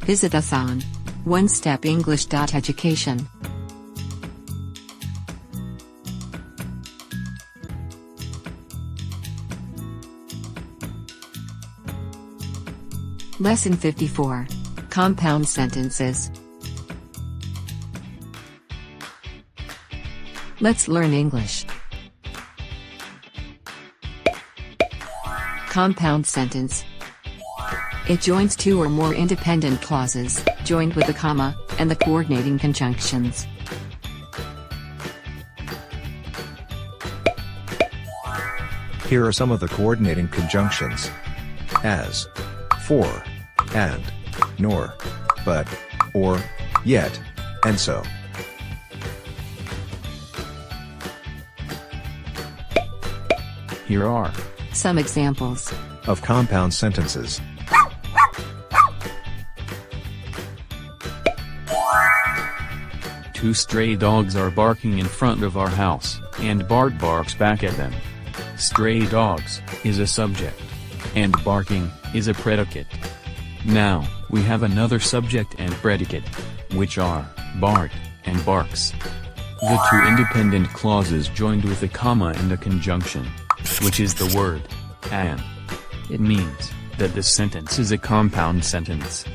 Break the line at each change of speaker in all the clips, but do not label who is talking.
Visit us on onestepenglish.education. Lesson 54. Compound sentences. Let's learn English. Compound sentence. It joins two or more independent clauses, joined with a comma, and the coordinating conjunctions.
Here are some of the coordinating conjunctions. As, for, and, nor, but, or, yet, and so.
Here are
some examples
of compound sentences.
Two stray dogs are barking in front of our house, and Bart barks back at them. Stray dogs is a subject, and barking is a predicate. Now, we have another subject and predicate, which are Bart and barks. The two independent clauses joined with a comma and a conjunction, which is the word and. It means that this sentence is a compound sentence.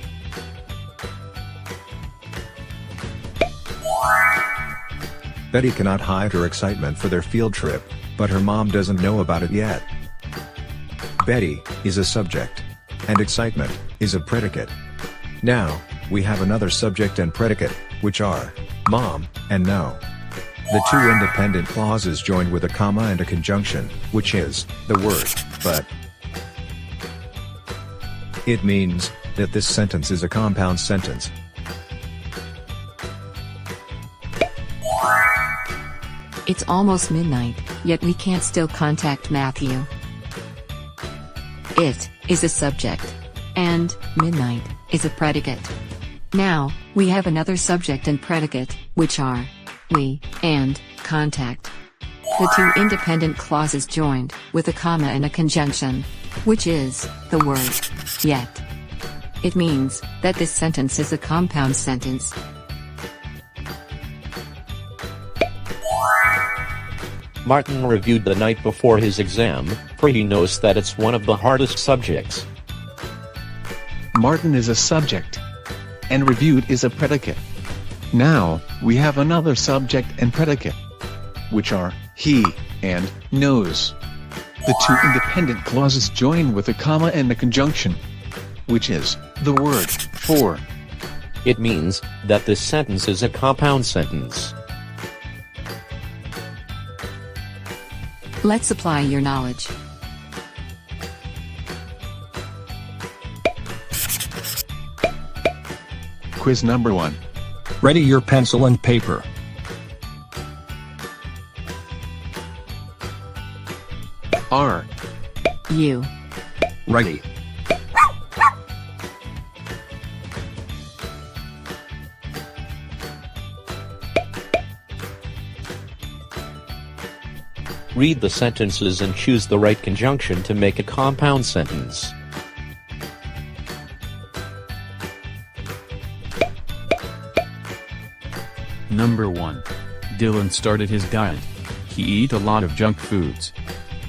Betty cannot hide her excitement for their field trip, but her mom doesn't know about it yet. Betty is a subject, and excitement is a predicate. Now, we have another subject and predicate, which are mom and no. The two independent clauses joined with a comma and a conjunction, which is the word but. It means that this sentence is a compound sentence.
It's almost midnight, yet we can't still contact Matthew. It is a subject, and midnight is a predicate. Now, we have another subject and predicate, which are we and contact. The two independent clauses joined with a comma and a conjunction, which is the word yet. It means that this sentence is a compound sentence.
Martin reviewed the night before his exam, for he knows that it's one of the hardest subjects.
Martin is a subject, and reviewed is a predicate. Now, we have another subject and predicate, which are he and knows. The two independent clauses join with a comma and a conjunction, which is the word for.
It means that this sentence is a compound sentence.
Let's apply your knowledge.
Quiz number 1.
Ready your pencil and paper.
Are
You
Ready.
Read the sentences and choose the right conjunction to make a compound sentence.
Number 1. Dylan started his diet. He eat a lot of junk foods.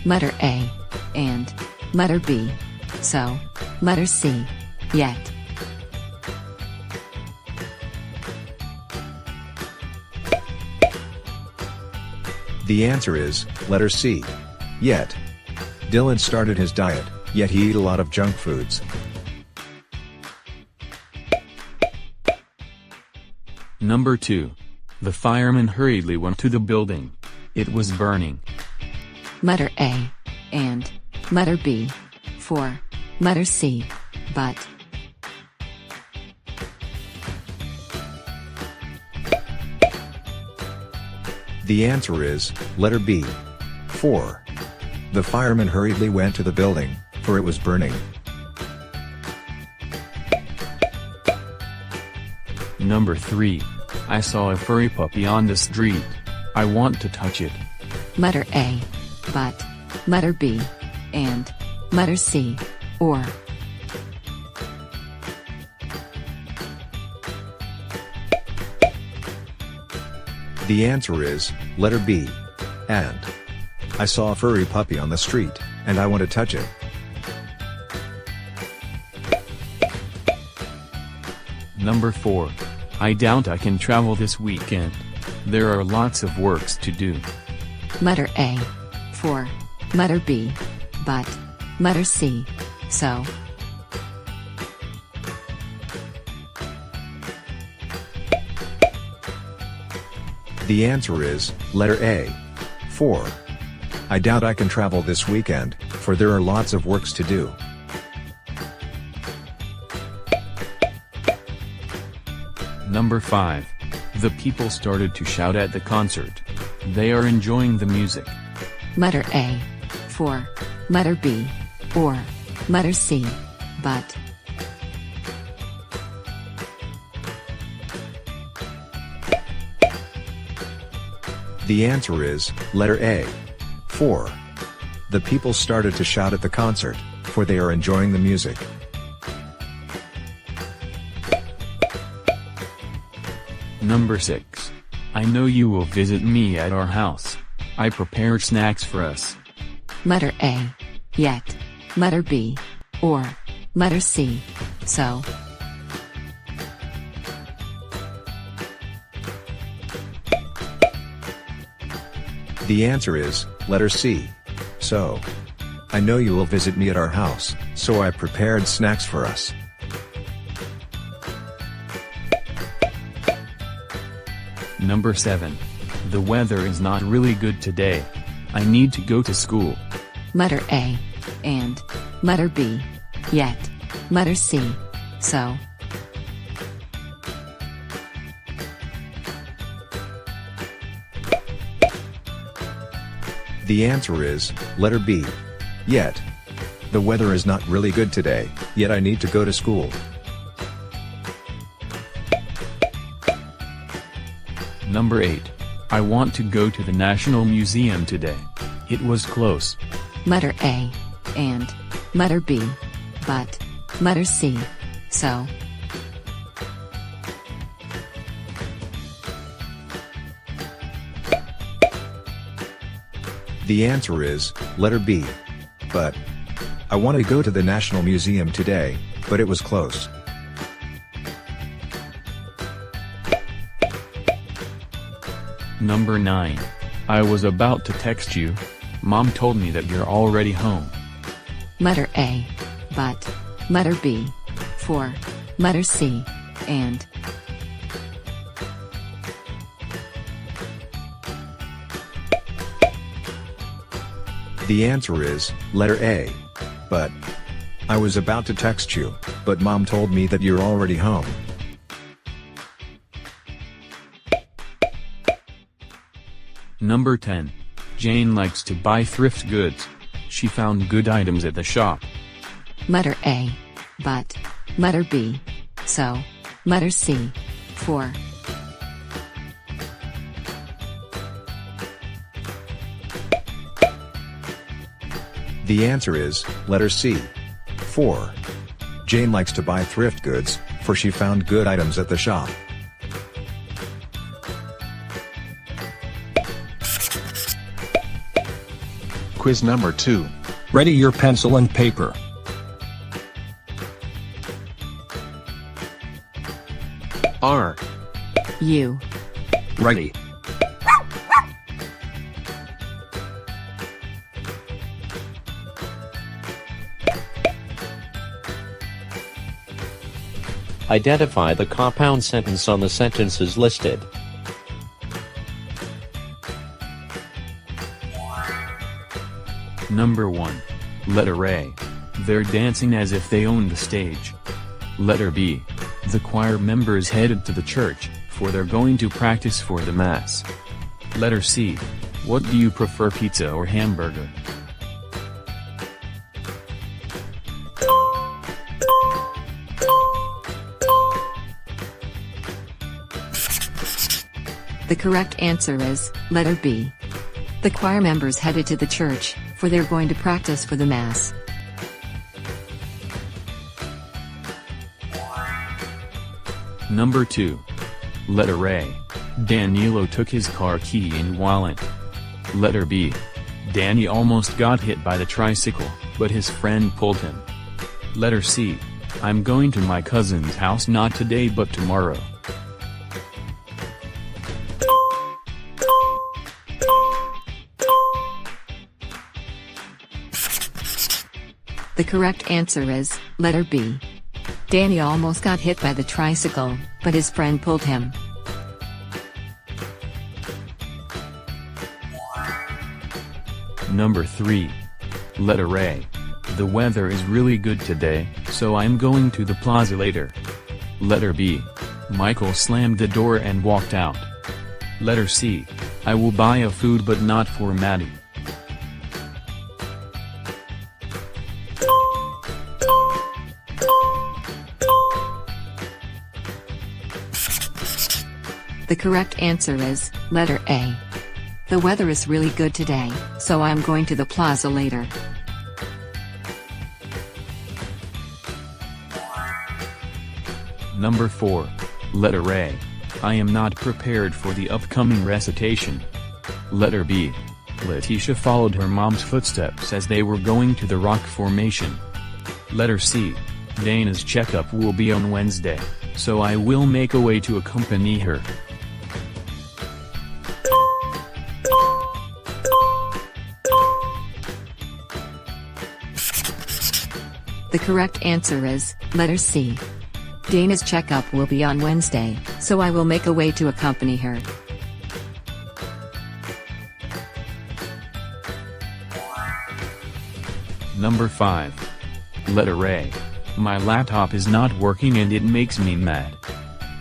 letter A and letter B. So, letter C. Yet.
The answer is letter C. Yet. Dylan started his diet, yet he ate a lot of junk foods.
Number 2. The fireman hurriedly went to the building. It was burning.
Letter A and letter B. For letter C. But.
The answer is letter B. 4. The fireman hurriedly went to the building, for it was burning.
Number 3. I saw a furry puppy on the street. I want to touch it.
Letter A. But. Letter B. And letter C. Or.
The answer is, letter B. And. I saw a furry puppy on the street, and I want to touch it.
Number 4. I doubt I can travel this weekend. There are lots of works to do.
Letter A. For. Letter B. But. Letter C. So.
The answer is, letter A. 4. I doubt I can travel this weekend, for there are lots of works to do.
Number 5. The people started to shout at the concert. They are enjoying the music.
Letter A. For. Letter B. Or. Letter C. But.
The answer is, letter A. 4. The people started to shout at the concert, for they are enjoying the music.
Number 6. I know you will visit me at our house. I prepared snacks for us.
Letter A. Yet. Letter B. Or. Letter C. So.
The answer is, letter C. So. I know you will visit me at our house, so I prepared snacks for us.
Number 7. The weather is not really good today. I need to go to school.
Letter A. And. Letter B. Yet. Letter C. So.
The answer is, letter B. Yet. The weather is not really good today, yet I need to go to school.
Number 8. I want to go to the National Museum today. It was close.
Letter A. And. Letter B. But. Letter C. So.
The answer is, letter B. But. I want to go to the National Museum today, but it was close.
Number 9. I was about to text you. Mom told me that you're already home.
Letter A. But. Letter B. For. Letter C. And.
The answer is, letter A. But. I was about to text you, but Mom told me that you're already home.
Number 10. Jane likes to buy thrift goods. She found good items at the shop.
Letter A. But. Letter B. So. Letter C. For.
The answer is, letter C. 4. Jane likes to buy thrift goods, for she found good items at the shop.
Quiz number 2.
Ready your pencil and paper.
R.
U.
Ready.
Identify the compound sentence on the sentences listed.
Number 1. Letter A. They're dancing as if they own the stage. Letter B. The choir members headed to the church, for they're going to practice for the mass. Letter C. What do you prefer, pizza or hamburger?
The correct answer is, letter B. The choir members headed to the church, for they're going to practice for the mass.
Number 2. Letter A. Danilo took his car key and wallet. Letter B. Danny almost got hit by the tricycle, but his friend pulled him. Letter C. I'm going to my cousin's house not today but tomorrow.
The correct answer is letter B. Danny almost got hit by the tricycle, but his friend pulled him.
Number 3. Letter A. The weather is really good today, so I'm going to the plaza later. Letter B. Michael slammed the door and walked out. Letter C. I will buy a food but not for Maddie.
The correct answer is letter A. The weather is really good today, so I'm going to the plaza later.
Number 4. Letter A. I am not prepared for the upcoming recitation. Letter B. Letitia followed her mom's footsteps as they were going to the rock formation. Letter C. Dana's checkup will be on Wednesday, so I will make a way to accompany her.
The correct answer is letter C. Dana's checkup will be on Wednesday, so I will make a way to accompany her.
Number 5. Letter A. My laptop is not working and it makes me mad.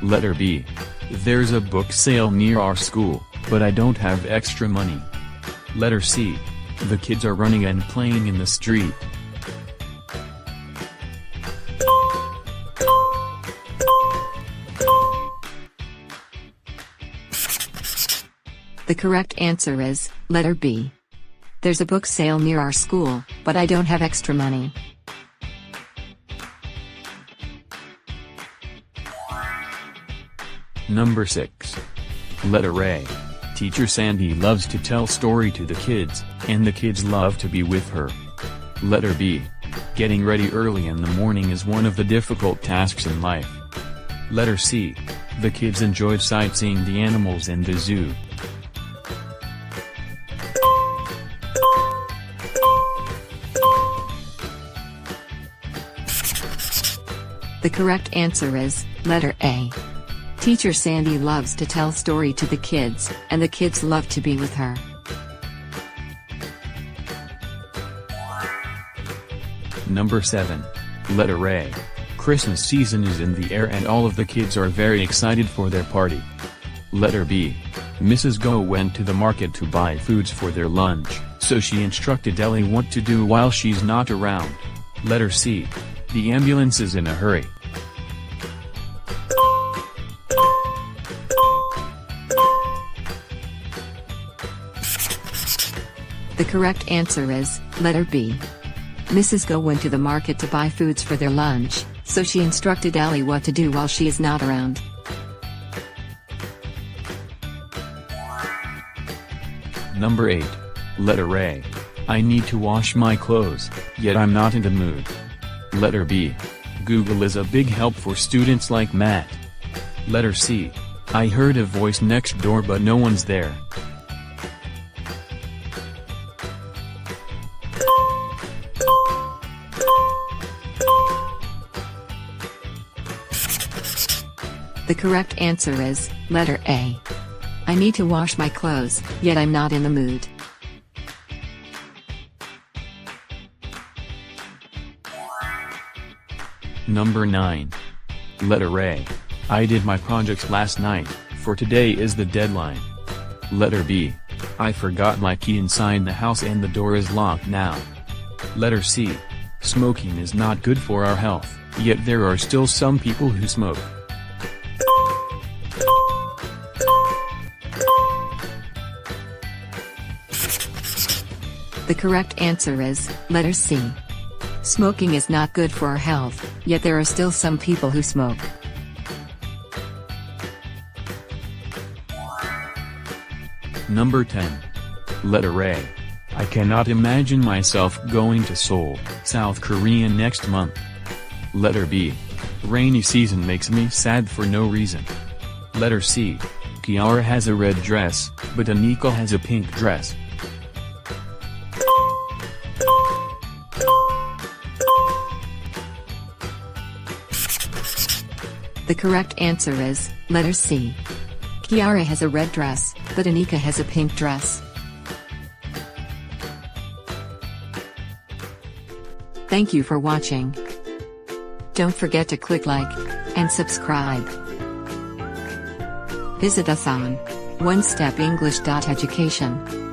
Letter B. There's a book sale near our school, but I don't have extra money. Letter C. The kids are running and playing in the street.
The correct answer is letter B. There's a book sale near our school, but I don't have extra money.
Number 6. Letter A. Teacher Sandy loves to tell story to the kids, and the kids love to be with her. Letter B. Getting ready early in the morning is one of the difficult tasks in life. Letter C. The kids enjoyed sightseeing the animals in the zoo.
The correct answer is letter A. Teacher Sandy loves to tell story to the kids, and the kids love to be with her.
Number 7. Letter A. Christmas season is in the air and all of the kids are very excited for their party. Letter B. Mrs. Go went to the market to buy foods for their lunch, so she instructed Ellie what to do while she's not around. Letter C. The ambulance is in a hurry.
The correct answer is letter B. Mrs. Go went to the market to buy foods for their lunch, so she instructed Ellie what to do while she is not around.
Number 8. Letter A. I need to wash my clothes, yet I'm not in the mood. Letter B. Google is a big help for students like Matt. Letter C. I heard a voice next door but no one's there.
The correct answer is letter A. I need to wash my clothes, yet I'm not in the mood.
Number 9. Letter A. I did my projects last night, for today is the deadline. Letter B. I forgot my key inside the house and the door is locked now. Letter C. Smoking is not good for our health, yet there are still some people who smoke.
The correct answer is letter C. Smoking is not good for our health, yet there are still some people who smoke.
Number 10. Letter A. I cannot imagine myself going to Seoul, South Korea next month. Letter B. Rainy season makes me sad for no reason. Letter C. Kiara has a red dress, but Anika has a pink dress.
The correct answer is letter C. Kiara has a red dress, but Anika has a pink dress. Thank you for watching. Don't forget to click like and subscribe. Visit us on onestepenglish.education.